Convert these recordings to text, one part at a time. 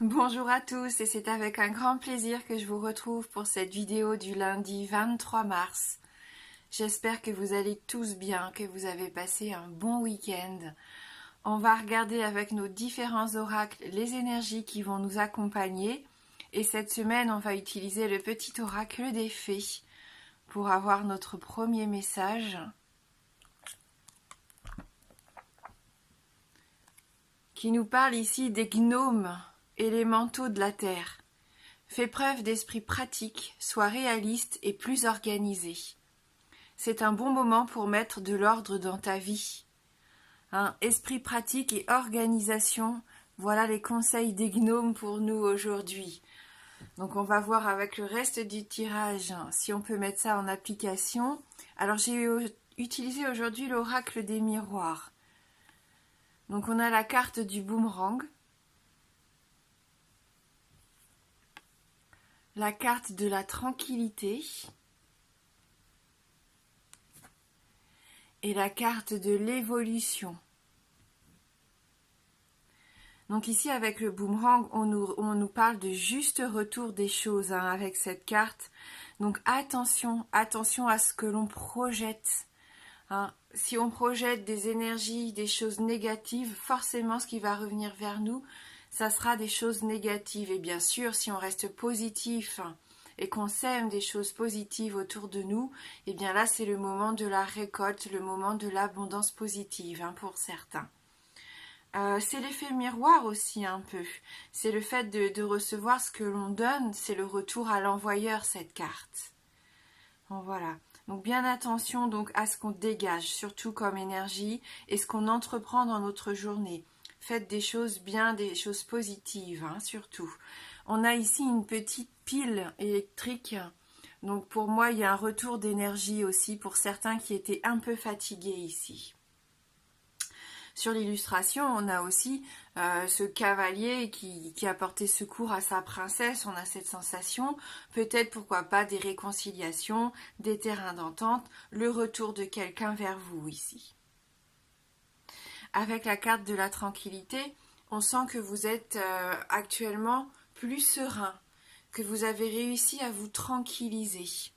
Bonjour à tous et c'est avec un grand plaisir que je vous retrouve pour cette vidéo du lundi 23 mars. J'espère que vous allez tous bien, que vous avez passé un bon week-end. On va regarder avec nos différents oracles les énergies qui vont nous accompagner et cette semaine on va utiliser le petit oracle des fées pour avoir notre premier message qui nous parle ici des gnomes élémentaux de la terre. Fais preuve d'esprit pratique, sois réaliste et plus organisé. C'est un bon moment pour mettre de l'ordre dans ta vie. Esprit pratique et organisation, voilà les conseils des gnomes pour nous aujourd'hui. Donc on va voir avec le reste du tirage si on peut mettre ça en application. Alors j'ai utilisé aujourd'hui l'oracle des miroirs. Donc on a la carte du boomerang, la carte de la tranquillité et la carte de l'évolution. Donc ici avec le boomerang, on nous parle de juste retour des choses avec cette carte. Donc attention à ce que l'on projette. Si on projette des énergies, des choses négatives, forcément ce qui va revenir vers nous, ça sera des choses négatives. Et bien sûr, si on reste positif et qu'on sème des choses positives autour de nous, et bien là c'est le moment de la récolte, le moment de l'abondance positive pour certains. C'est l'effet miroir aussi un peu. C'est le fait de recevoir ce que l'on donne, c'est le retour à l'envoyeur cette carte. Bon, voilà. Donc bien attention donc à ce qu'on dégage, surtout comme énergie, et ce qu'on entreprend dans notre journée. Faites des choses bien, des choses positives, surtout. On a ici une petite pile électrique. Donc pour moi, il y a un retour d'énergie aussi pour certains qui étaient un peu fatigués ici. Sur l'illustration, on a aussi ce cavalier qui a porté secours à sa princesse. On a cette sensation, peut-être pourquoi pas des réconciliations, des terrains d'entente, le retour de quelqu'un vers vous ici. Avec la carte de la tranquillité, on sent que vous êtes actuellement plus serein, que vous avez réussi à vous tranquilliser.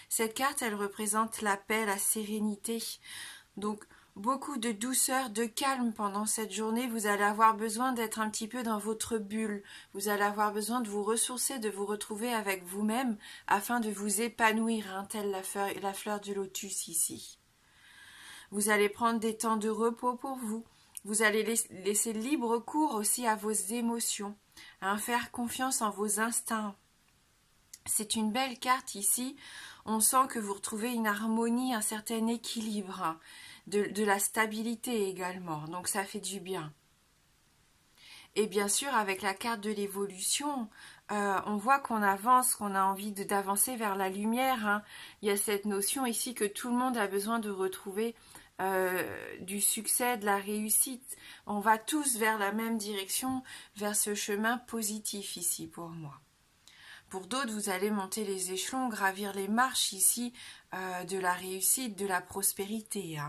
Cette carte, elle représente la paix, la sérénité. Donc, beaucoup de douceur, de calme pendant cette journée. Vous allez avoir besoin d'être un petit peu dans votre bulle. Vous allez avoir besoin de vous ressourcer, de vous retrouver avec vous-même afin de vous épanouir, telle la fleur du lotus ici. Vous allez prendre des temps de repos pour vous. Vous allez laisser libre cours aussi à vos émotions, faire confiance en vos instincts. C'est une belle carte ici. On sent que vous retrouvez une harmonie, un certain équilibre, de la stabilité également. Donc ça fait du bien. Et bien sûr, avec la carte de l'évolution, on voit qu'on avance, qu'on a envie d'avancer vers la lumière. Il y a cette notion ici que tout le monde a besoin de retrouver du succès, de la réussite. On va tous vers la même direction, vers ce chemin positif ici pour moi. Pour d'autres, vous allez monter les échelons, gravir les marches ici de la réussite, de la prospérité.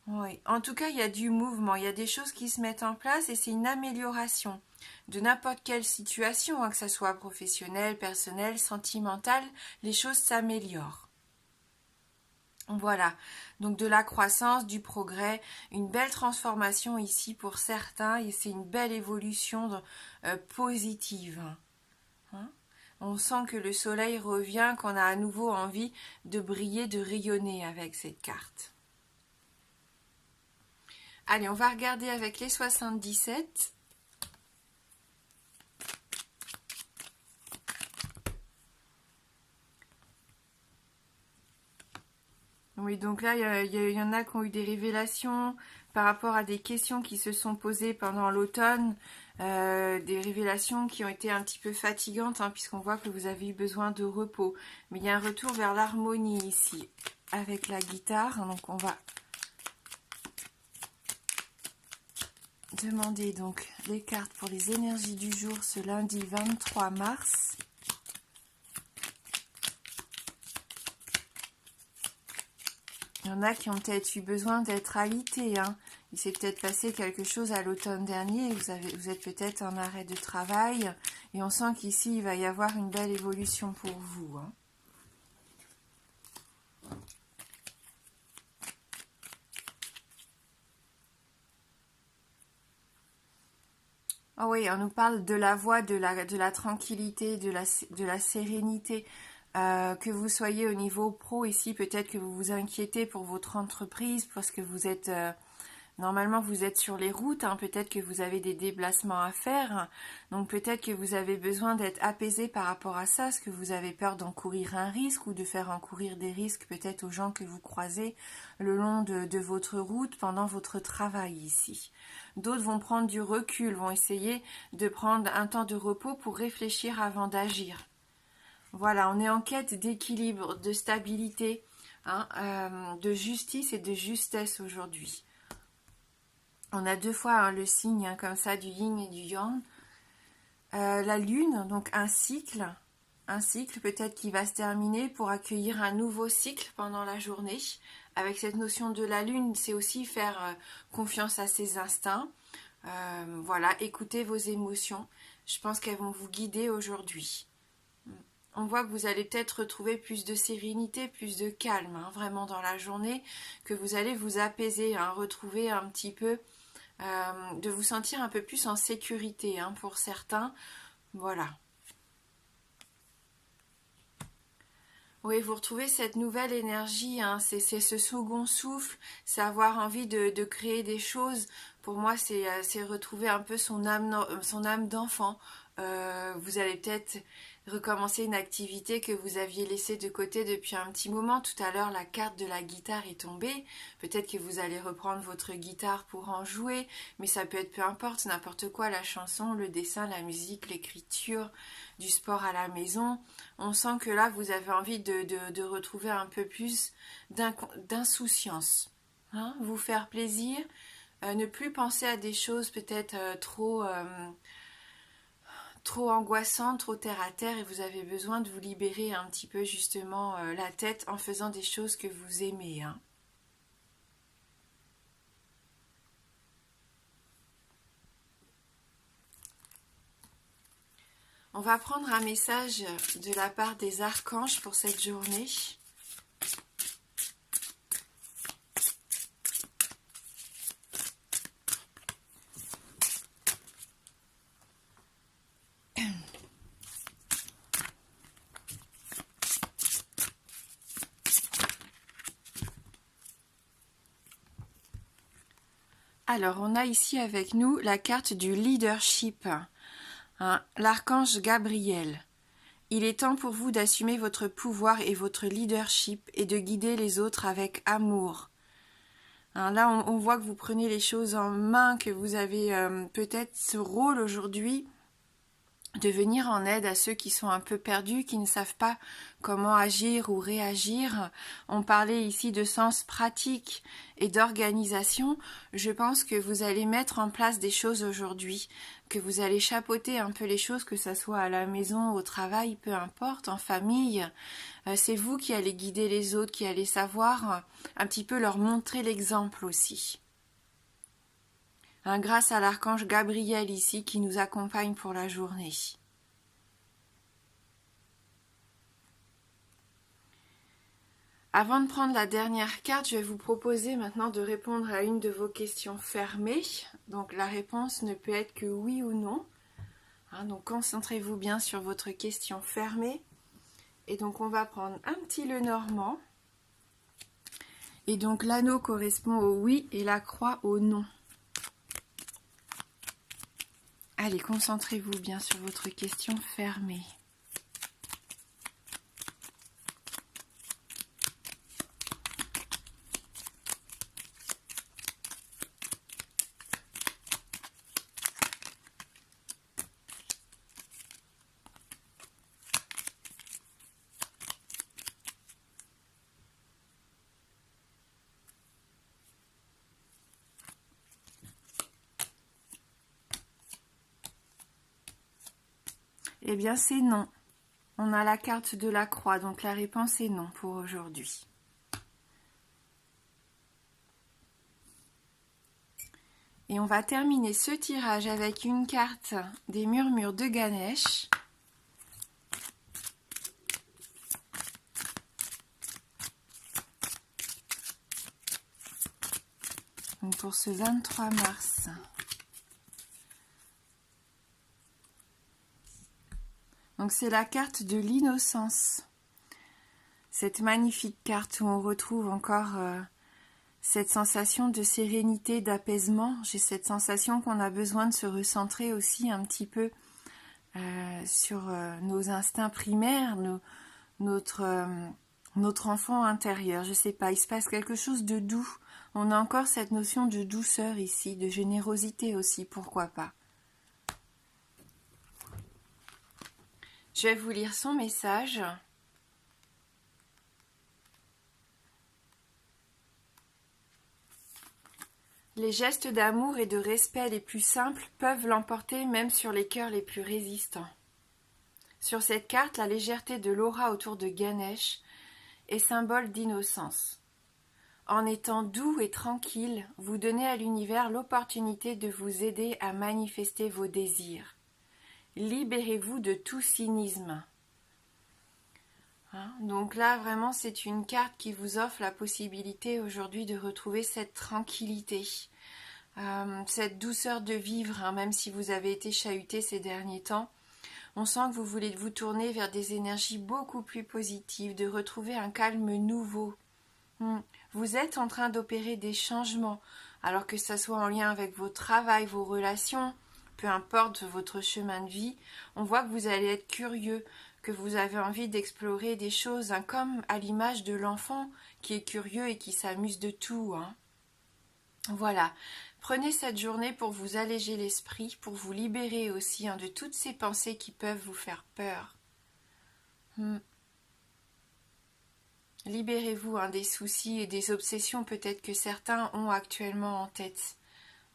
Oui. En tout cas, il y a du mouvement, il y a des choses qui se mettent en place et c'est une amélioration de n'importe quelle situation, que ce soit professionnelle, personnelle, sentimentale, les choses s'améliorent. Voilà, donc de la croissance, du progrès, une belle transformation ici pour certains et c'est une belle évolution positive. On sent que le soleil revient, qu'on a à nouveau envie de briller, de rayonner avec cette carte. Allez, on va regarder avec les 77. Oui, donc là, il y en a qui ont eu des révélations par rapport à des questions qui se sont posées pendant l'automne, des révélations qui ont été un petit peu fatigantes, puisqu'on voit que vous avez eu besoin de repos. Mais il y a un retour vers l'harmonie ici, avec la guitare. Donc on va demander donc les cartes pour les énergies du jour ce lundi 23 mars. Il y en a qui ont peut-être eu besoin d'être alités. Il s'est peut-être passé quelque chose à l'automne dernier, vous êtes peut-être en arrêt de travail, et on sent qu'ici, il va y avoir une belle évolution pour vous. Hein. Ah oui, on nous parle de la voie, de la tranquillité, de la sérénité. Que vous soyez au niveau pro ici, peut-être que vous vous inquiétez pour votre entreprise, parce que vous êtes... Normalement, vous êtes sur les routes, hein, peut-être que vous avez des déplacements à faire, donc peut-être que vous avez besoin d'être apaisé par rapport à ça, parce que vous avez peur d'encourir un risque ou de faire encourir des risques peut-être aux gens que vous croisez le long de votre route pendant votre travail ici. D'autres vont prendre du recul, vont essayer de prendre un temps de repos pour réfléchir avant d'agir. Voilà, on est en quête d'équilibre, de stabilité, hein, de justice et de justesse aujourd'hui. On a deux fois hein, le signe hein, comme ça du yin et du yang. La lune, donc un cycle peut-être qui va se terminer pour accueillir un nouveau cycle pendant la journée. Avec cette notion de la lune, c'est aussi faire confiance à ses instincts. Voilà, écoutez vos émotions. Je pense qu'elles vont vous guider aujourd'hui. On voit que vous allez peut-être retrouver plus de sérénité, plus de calme, hein, vraiment dans la journée, que vous allez vous apaiser, hein, retrouver un petit peu de vous sentir un peu plus en sécurité hein, pour certains. Voilà. Oui, vous retrouvez cette nouvelle énergie, hein, c'est ce second souffle, c'est avoir envie de créer des choses. Pour moi, c'est retrouver un peu son âme d'enfant. Vous allez peut-être recommencer une activité que vous aviez laissée de côté depuis un petit moment. Tout à l'heure, la carte de la guitare est tombée. Peut-être que vous allez reprendre votre guitare pour en jouer, mais ça peut être peu importe, n'importe quoi, la chanson, le dessin, la musique, l'écriture, du sport à la maison. On sent que là, vous avez envie de retrouver un peu plus d'insouciance. Hein, vous faire plaisir, ne plus penser à des choses peut-être trop angoissantes, trop terre à terre, et vous avez besoin de vous libérer un petit peu justement la tête en faisant des choses que vous aimez. Hein. On va prendre un message de la part des archanges pour cette journée. Alors, on a ici avec nous la carte du leadership, hein, l'archange Gabriel. Il est temps pour vous d'assumer votre pouvoir et votre leadership et de guider les autres avec amour. Hein, là, on voit que vous prenez les choses en main, que vous avez peut-être ce rôle aujourd'hui de venir en aide à ceux qui sont un peu perdus, qui ne savent pas comment agir ou réagir. On parlait ici de sens pratique et d'organisation. Je pense que vous allez mettre en place des choses aujourd'hui, que vous allez chapeauter un peu les choses, que ce soit à la maison, au travail, peu importe, en famille. C'est vous qui allez guider les autres, qui allez savoir un petit peu leur montrer l'exemple aussi. Grâce à l'archange Gabriel ici qui nous accompagne pour la journée. Avant de prendre la dernière carte, je vais vous proposer maintenant de répondre à une de vos questions fermées. Donc la réponse ne peut être que oui ou non. Donc concentrez-vous bien sur votre question fermée. Et donc on va prendre un petit Lenormand. Et donc l'anneau correspond au oui et la croix au non. Allez, concentrez-vous bien sur votre question fermée. Eh bien, c'est non. On a la carte de la croix, donc la réponse est non pour aujourd'hui. Et on va terminer ce tirage avec une carte des murmures de Ganesh. Donc pour ce 23 mars. Donc c'est la carte de l'innocence. Cette magnifique carte où on retrouve encore cette sensation de sérénité, d'apaisement. J'ai cette sensation qu'on a besoin de se recentrer aussi un petit peu sur nos instincts primaires, notre enfant intérieur. Je sais pas, il se passe quelque chose de doux. On a encore cette notion de douceur ici, de générosité aussi, pourquoi pas. Je vais vous lire son message. Les gestes d'amour et de respect les plus simples peuvent l'emporter même sur les cœurs les plus résistants. Sur cette carte, la légèreté de l'aura autour de Ganesh est symbole d'innocence. En étant doux et tranquille, vous donnez à l'univers l'opportunité de vous aider à manifester vos désirs. Libérez-vous de tout cynisme. Donc là, vraiment, c'est une carte qui vous offre la possibilité aujourd'hui de retrouver cette tranquillité, cette douceur de vivre, même si vous avez été chahuté ces derniers temps. On sent que vous voulez vous tourner vers des énergies beaucoup plus positives, de retrouver un calme nouveau. Vous êtes en train d'opérer des changements, alors que ça soit en lien avec vos travails, vos relations, peu importe votre chemin de vie, on voit que vous allez être curieux, que vous avez envie d'explorer des choses, comme à l'image de l'enfant qui est curieux et qui s'amuse de tout. Voilà, prenez cette journée pour vous alléger l'esprit, pour vous libérer aussi de toutes ces pensées qui peuvent vous faire peur. Libérez-vous des soucis et des obsessions peut-être que certains ont actuellement en tête.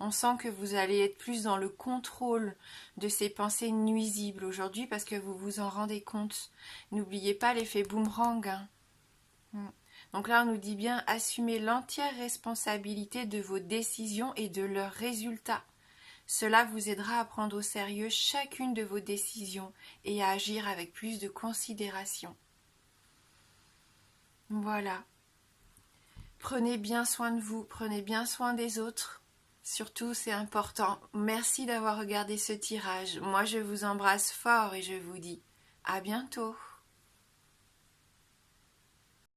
On sent que vous allez être plus dans le contrôle de ces pensées nuisibles aujourd'hui parce que vous vous en rendez compte. N'oubliez pas l'effet boomerang. Donc là, on nous dit bien assumer l'entière responsabilité de vos décisions et de leurs résultats. Cela vous aidera à prendre au sérieux chacune de vos décisions et à agir avec plus de considération. Voilà. Prenez bien soin de vous, prenez bien soin des autres. Surtout, c'est important. Merci d'avoir regardé ce tirage. Moi, je vous embrasse fort et je vous dis à bientôt.